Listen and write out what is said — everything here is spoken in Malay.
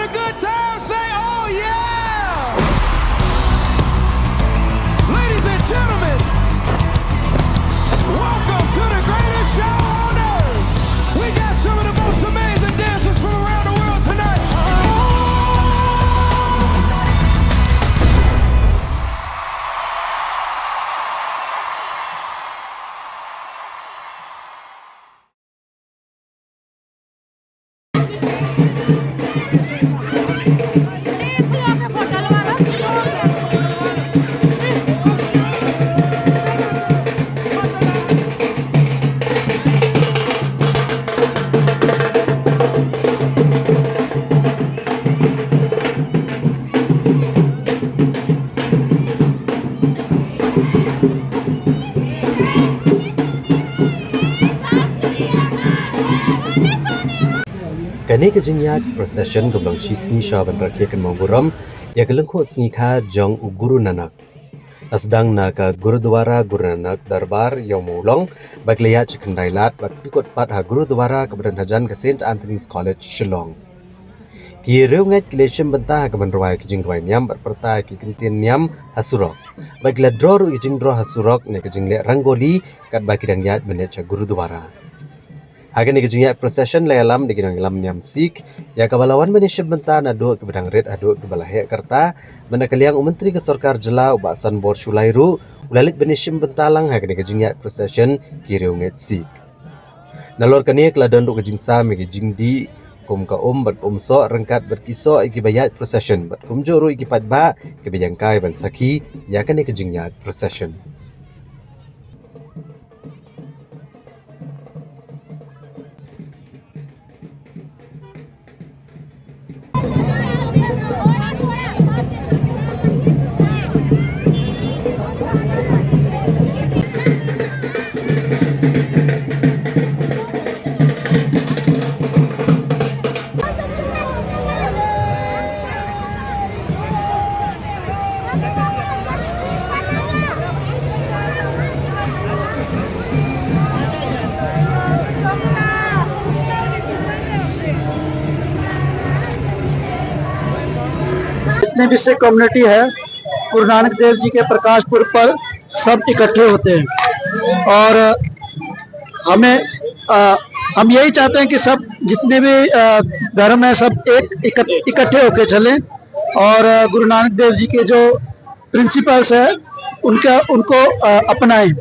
a good time, say oh yeah! Ladies and gentlemen, welcome to the greatest show on earth. We got some of the most amazing dancers from around the world tonight. Kani Nagar Procession gablang shisni shaban rakhikan mamburam ya gelengko singkha jong Guru Nanak. Asdang na ka Gurudwara Guru Nanak Darbar Yaumulong baglaya cikandailat bat ikut pat ha Gurudwara kebadan hajan ke St Anthony's College Shillong. Ki riewngeit kileshim bentah ke benrawai ki jingwai niam bat perta ki kintin niam hasurok. Bagla dror ki jingdro hasurok ne ke jingle rangoli kat baki dangyat menecha Gurudwara. Agen Nagar Procession layalam di ginang lam niam Sikh ya kabalawan menishib benta nadu ke bedang red adu ke balahek kerta menakaliang menteri ke Sarkar Jela ubasan bor Shulairu ulalit benishim bentalang hagen Nagar Procession ki riewngeit Sikh. Nalor kani keladan ru kejingsa megi jingdi kum ka bat so rengkat berkiso iki bayat procession bat kum juru iki patba ke bejangkai ban saki ya kan Nagar Procession. जितने भी सिख कम्युनिटी है गुरु नानक देव जी के प्रकाश पुरब पर सब इकट्ठे होते हैं और हम यही चाहते हैं कि सब जितने भी धर्म है सब इकट्ठे होकर चलें और गुरु नानक देव जी के जो प्रिंसिपल्स है उनको अपनाएं।